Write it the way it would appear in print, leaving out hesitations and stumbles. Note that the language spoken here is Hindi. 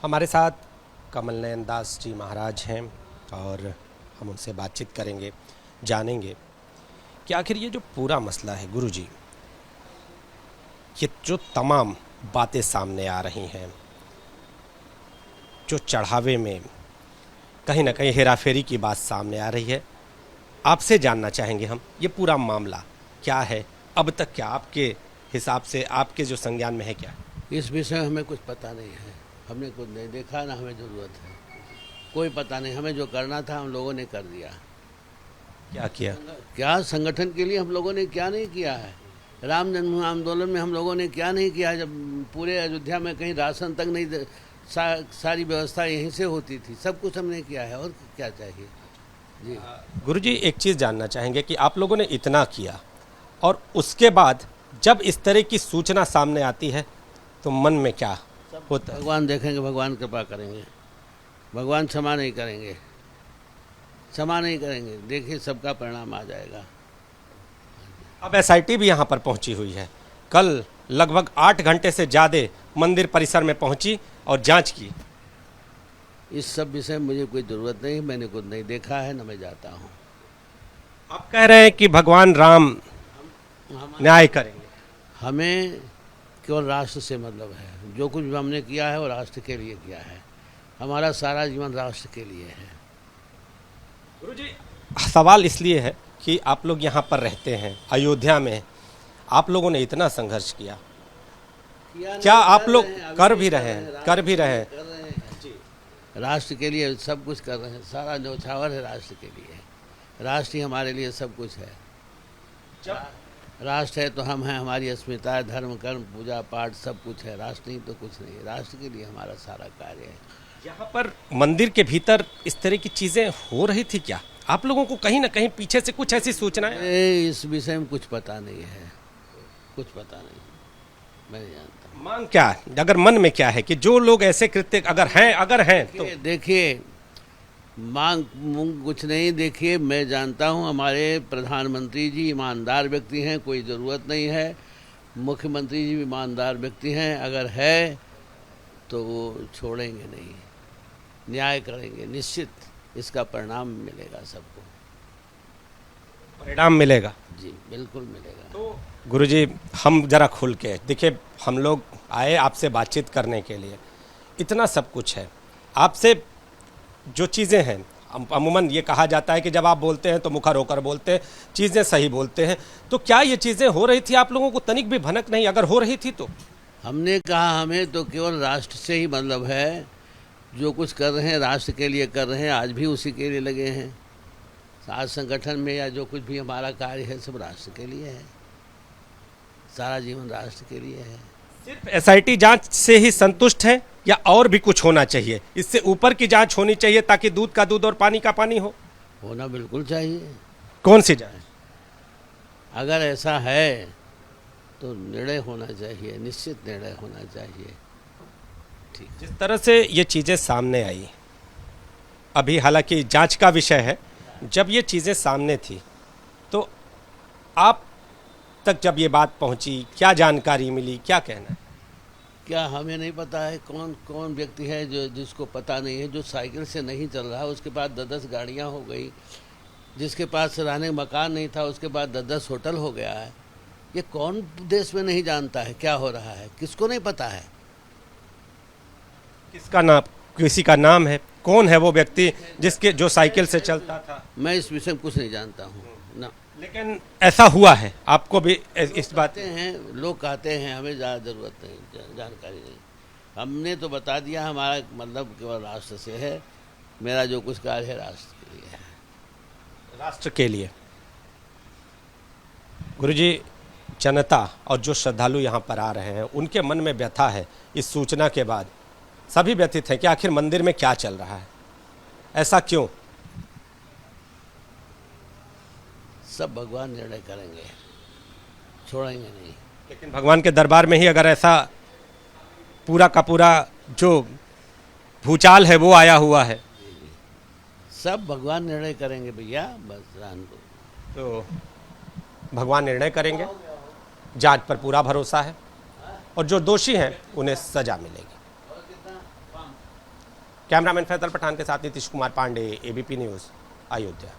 हमारे साथ कमल नयन दास जी महाराज हैं और हम उनसे बातचीत करेंगे, जानेंगे कि आखिर ये जो पूरा मसला है गुरुजी, ये जो तमाम बातें सामने आ रही हैं, जो चढ़ावे में कहीं ना कहीं हेराफेरी की बात सामने आ रही है, आपसे जानना चाहेंगे हम ये पूरा मामला क्या है, अब तक क्या आपके हिसाब से, आपके जो संज्ञान में है क्या? इस विषय में हमें कुछ पता नहीं है, हमने कुछ नहीं देखा, ना हमें ज़रूरत है, कोई पता नहीं। हमें जो करना था हम लोगों ने कर दिया। क्या किया? क्या संगठन के लिए हम लोगों ने क्या नहीं किया है? राम जन्मभूमि आंदोलन में हम लोगों ने क्या नहीं किया? जब पूरे अयोध्या में कहीं राशन तक नहीं, सारी व्यवस्था यहीं से होती थी, सब कुछ हमने किया है, और क्या चाहिए जी। गुरुजी, एक चीज़ जानना चाहेंगे कि आप लोगों ने इतना किया और उसके बाद जब इस तरह की सूचना सामने आती है तो मन में क्या होता है? भगवान देखेंगे, भगवान कृपा करेंगे, भगवान क्षमा नहीं करेंगे, क्षमा नहीं करेंगे। देखिए सबका परिणाम आ जाएगा। अब एसआईटी भी यहाँ पर पहुँची हुई है, कल लगभग 8 घंटे से ज़्यादा मंदिर परिसर में पहुँची और जांच की। इस सब विषय में मुझे कोई ज़रूरत नहीं, मैंने कुछ नहीं देखा है, न मैं जाता हूँ। आप कह रहे हैं कि भगवान राम न्याय करेंगे। हमें केवल राष्ट्र से मतलब है, जो कुछ भी हमने किया है वो राष्ट्र के लिए किया है, हमारा सारा जीवन राष्ट्र के लिए है। गुरुजी, सवाल इसलिए है कि आप लोग यहाँ पर रहते हैं अयोध्या में, आप लोगों ने इतना संघर्ष किया, क्या आप लोग कर भी रहे हैं? कर भी रहे हैं राष्ट्र के लिए, सब कुछ कर रहे हैं, सारा न्यौछावर है राष्ट्र के लिए। राष्ट्र ही हमारे लिए सब कुछ है। राष्ट्र है तो हम हैं, हमारी अस्मिता है, धर्म कर्म पूजा पाठ सब कुछ है। राष्ट्र नहीं तो कुछ नहीं है, राष्ट्र के लिए हमारा सारा कार्य है। यहाँ पर मंदिर के भीतर इस तरह की चीजें हो रही थी क्या? आप लोगों को कहीं ना कहीं पीछे से कुछ ऐसी सूचनाएं? इस विषय में कुछ पता नहीं है, कुछ पता नहीं, मैं नहीं जानता। मांग क्या, अगर मन में क्या है कि जो लोग ऐसे कृत्य अगर हैं तो देखिए, मांग कुछ नहीं। देखिए, मैं जानता हूँ हमारे प्रधानमंत्री जी ईमानदार व्यक्ति हैं, कोई ज़रूरत नहीं है। मुख्यमंत्री जी भी ईमानदार व्यक्ति हैं, अगर है तो वो छोड़ेंगे नहीं, न्याय करेंगे, निश्चित इसका परिणाम मिलेगा सबको। परिणाम मिलेगा जी, बिल्कुल मिलेगा। तो गुरुजी, हम जरा खुल के देखिए, हम लोग आए आपसे बातचीत करने के लिए, इतना सब कुछ है आपसे, जो चीज़ें हैं अमूमन ये कहा जाता है कि जब आप बोलते हैं तो मुखर होकर बोलते हैं, चीज़ें सही बोलते हैं, तो क्या ये चीज़ें हो रही थी? आप लोगों को तनिक भी भनक नहीं? अगर हो रही थी तो हमने कहा हमें तो केवल राष्ट्र से ही मतलब है, जो कुछ कर रहे हैं राष्ट्र के लिए कर रहे हैं, आज भी उसी के लिए लगे हैं। आज संगठन में या जो कुछ भी हमारा कार्य है सब राष्ट्र के लिए है, सारा जीवन राष्ट्र के लिए है। सिर्फ एसआईटी जांच से ही संतुष्ट है या और भी कुछ होना चाहिए? इससे ऊपर की जांच होनी चाहिए ताकि दूध का दूध और पानी का पानी हो? होना बिल्कुल चाहिए। कौन सी जांच? अगर ऐसा है तो निर्णय होना चाहिए, निश्चित निर्णय होना चाहिए। ठीक, जिस तरह से ये चीज़ें सामने आई, अभी हालांकि जांच का विषय है, जब ये चीज़ें सामने थी तो आप तक जब ये बात पहुंची, क्या जानकारी मिली, क्या कहना है? क्या हमें नहीं पता है? कौन कौन व्यक्ति है जो जिसको पता नहीं है? जो साइकिल से नहीं चल रहा, उसके पास 10-10 गाड़ियाँ हो गई, जिसके पास रहने का मकान नहीं था उसके बाद 10-10 होटल हो गया है। ये कौन देश में नहीं जानता है क्या हो रहा है? किसको नहीं पता है? किसका नाम, किसी का नाम है? कौन है वो व्यक्ति जिसके जो साइकिल से चलता था? मैं इस विषय में कुछ नहीं जानता हूँ ना। लेकिन ऐसा हुआ है, आपको भी इस बात हैं, लोग कहते हैं, हमें ज़्यादा ज़रूरत नहीं, जानकारी नहीं। हमने तो बता दिया, हमारा मतलब केवल राष्ट्र से है, मेरा जो कुछ कार्य है राष्ट्र के लिए है। राष्ट्र के लिए। गुरुजी, जनता और जो श्रद्धालु यहाँ पर आ रहे हैं उनके मन में व्यथा है इस सूचना के बाद, सभी व्यथित हैं कि आखिर मंदिर में क्या चल रहा है, ऐसा क्यों? सब भगवान निर्णय करेंगे, छोड़ेंगे नहीं। लेकिन भगवान के दरबार में ही अगर ऐसा पूरा का पूरा जो भूचाल है वो आया हुआ है, सब भगवान निर्णय करेंगे भैया, बस जान दो। तो भगवान निर्णय करेंगे, जांच पर पूरा भरोसा है और जो दोषी हैं उन्हें सजा मिलेगी। कैमरामैन फैसल पठान के साथ नीतीश कुमार पांडे, ABP न्यूज़, अयोध्या।